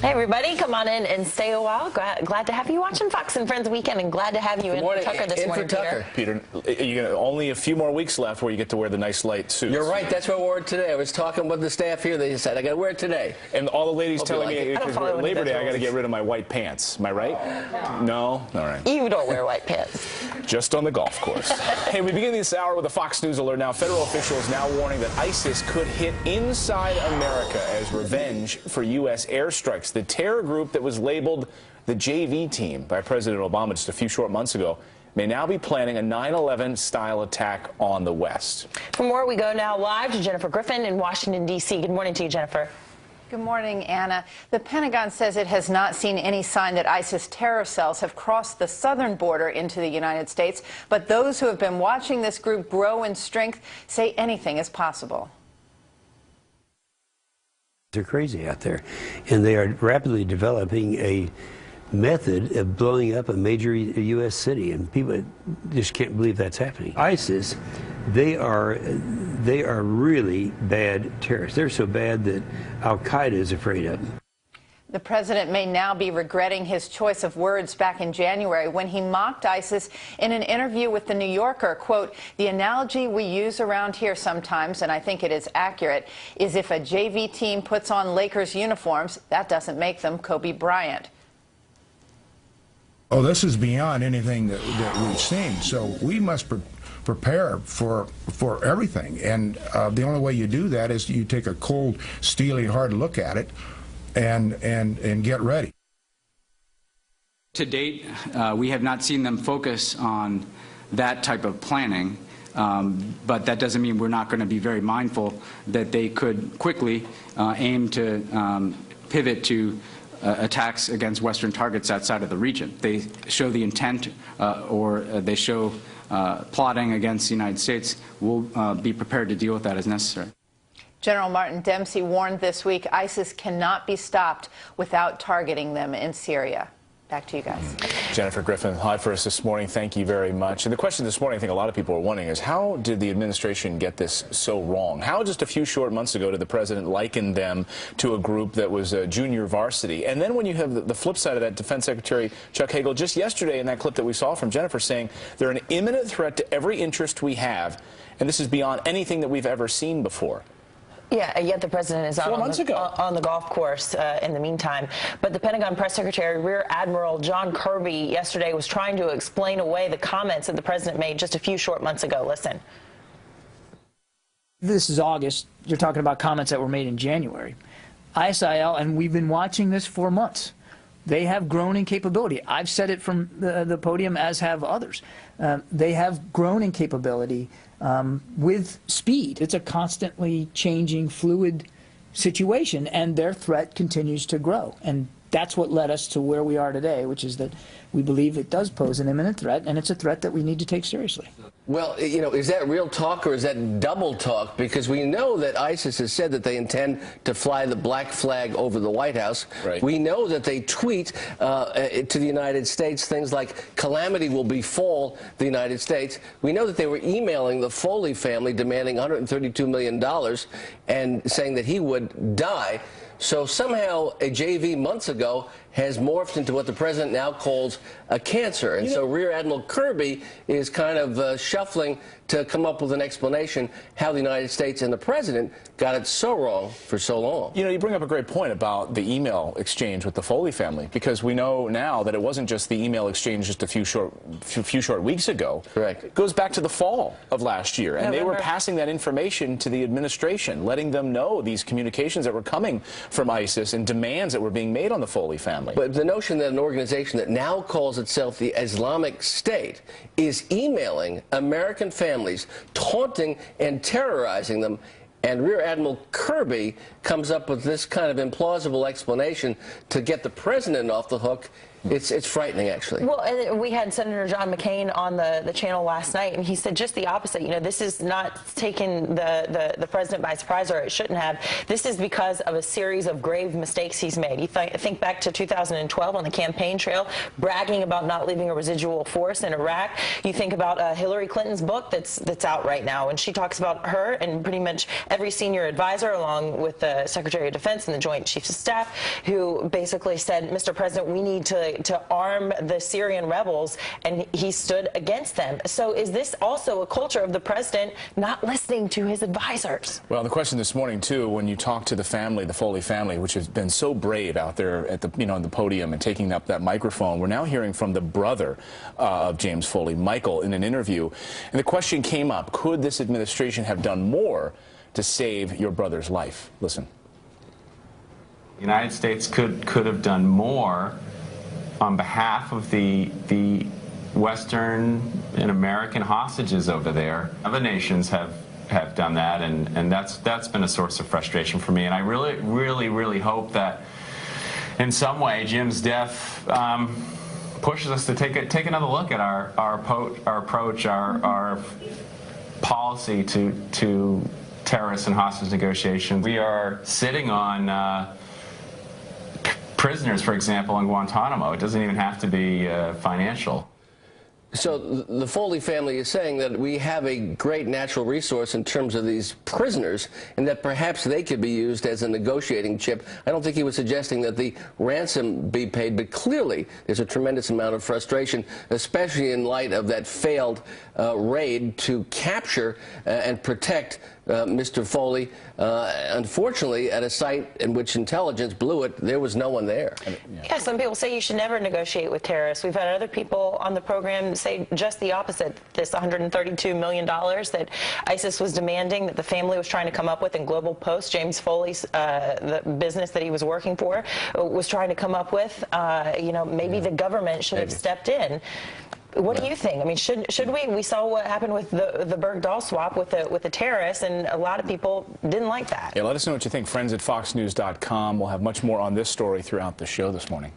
Hey, everybody, come on in and stay a while. Glad to have you watching Fox and Friends Weekend, and glad to have you in for Tucker this morning, Peter, only a few more weeks left where you get to wear the nice light suits. You're right. That's what I wore today. I was talking with the staff here. They said I got to wear it today. And all the ladies telling me because Labor Day, I got to get rid of my white pants. Am I right? No? All right. You don't wear white pants. Just on the golf course. Hey, we begin this hour with a Fox News alert. Now, federal officials now warning that ISIS could hit inside America as revenge for U.S. airstrikes. The terror group that was labeled the JV team by President Obama just a few short months ago may now be planning a 9/11 style attack on the West. For more, we go now live to Jennifer Griffin in Washington, D.C. Good morning to you, Jennifer. Good morning, Anna. The Pentagon says it has not seen any sign that ISIS terror cells have crossed the southern border into the United States, but those who have been watching this group grow in strength say anything is possible. They're crazy out there, and they are rapidly developing a method of blowing up a major U.S. city, and people just can't believe that's happening. ISIS, they are really bad terrorists. They're so bad that Al-Qaeda is afraid of them. The president may now be regretting his choice of words back in January when he mocked ISIS in an interview with The New Yorker. Quote, "The analogy we use around here sometimes, and I think it is accurate, is if a JV team puts on Lakers uniforms, that doesn't make them Kobe Bryant." Oh, this is beyond anything that we've seen. So we must prepare for everything. And the only way you do that is you take a cold, steely, hard look at it and get ready. To date, we have not seen them focus on that type of planning, but that doesn't mean we're not going to be very mindful that they could quickly aim to pivot to attacks against Western targets outside of the region. They show the intent or they show plotting against the United States. We'll be prepared to deal with that as necessary. General Martin Dempsey warned this week ISIS cannot be stopped without targeting them in Syria. Back to you guys. Jennifer Griffin, live for us this morning. Thank you very much. And the question this morning, I think a lot of people are wondering, is how did the administration get this so wrong? How just a few short months ago did the president liken them to a group that was a junior varsity? And then when you have the flip side of that, Defense Secretary Chuck Hagel just yesterday in that clip that we saw from Jennifer saying they're an imminent threat to every interest we have, and this is beyond anything that we've ever seen before. Yeah, yet the president is out on the golf course in the meantime. But the Pentagon Press Secretary, Rear Admiral John Kirby, yesterday was trying to explain away the comments that the president made just a few short months ago. Listen. This is August. You're talking about comments that were made in January. ISIL, and we've been watching this for months, they have grown in capability. I've said it from the podium, as have others. They have grown in capability with speed. It's a constantly changing, fluid situation, and their threat continues to grow. And that's what led us to where we are today, which is that we believe it does pose an imminent threat, and it's a threat that we need to take seriously. Well, you know, is that real talk or is that double talk? Because we know that ISIS has said that they intend to fly the black flag over the White House. Right. We know that they tweet to the United States things like calamity will befall the United States. We know that they were emailing the Foley family demanding $132 million and saying that he would die. So somehow a JV months ago has morphed into what the president now calls a cancer. And so Rear Admiral Kirby is kind of shuffling to come up with an explanation how the United States and the president got it so wrong for so long. You know, you bring up a great point about the email exchange with the Foley family, because we know now that it wasn't just the email exchange just a few short weeks ago. Correct. It goes back to the fall of last year, and they were passing that information to the administration, letting them know these communications that were coming from ISIS and demands that were being made on the Foley family. But the notion that an organization that now calls itself the Islamic State is emailing American families, taunting and terrorizing them, and Rear Admiral Kirby comes up with this kind of implausible explanation to get the president off the hook, It's frightening, actually. Well, and we had Senator John McCain on the channel last night, and he said just the opposite. You know, this is not taking the president by surprise, or it shouldn't have. This is because of a series of grave mistakes he's made. You think back to 2012 on the campaign trail, bragging about not leaving a residual force in Iraq. You think about Hillary Clinton's book that's out right now, and she talks about her and pretty much every senior advisor, along with the Secretary of Defense and the Joint Chiefs of Staff, who basically said, Mr. President, we need to arm the Syrian rebels, and he stood against them. So is this also a culture of the president not listening to his advisors? Well, the question this morning, too, when you talk to the family, the Foley family, which has been so brave out there at the, on the podium and taking up that microphone, we're now hearing from the brother of James Foley, Michael, in an interview. And the question came up, could this administration have done more to save your brother's life? Listen. The United States could have done more on behalf of the Western and American hostages over there. Other nations have done that, and that's been a source of frustration for me. And I really hope that in some way Jim's death pushes us to take another look at our approach, our policy to terrorist and hostage negotiations. We are sitting on prisoners, for example, in Guantanamo. It doesn't even have to be financial. So the Foley family is saying that we have a great natural resource in terms of these prisoners, and that perhaps they could be used as a negotiating chip. I don't think he was suggesting that the ransom be paid, but clearly there's a tremendous amount of frustration, especially in light of that failed raid to capture and protect Mr. Foley. Unfortunately, at a site in which intelligence blew it, there was no one there. Yeah, some people say you should never negotiate with terrorists. We've had other people on the program say just the opposite. This $132 million that ISIS was demanding, that the family was trying to come up with in Global Post, James Foley's the business that he was working for, was trying to come up with. You know, maybe the government should have stepped in. What do you think? I mean, should we? We saw what happened with the Bergdahl swap with the terrorists, and a lot of people didn't like that. Yeah, let us know what you think. Friends at FoxNews.com. We'll have much more on this story throughout the show this morning.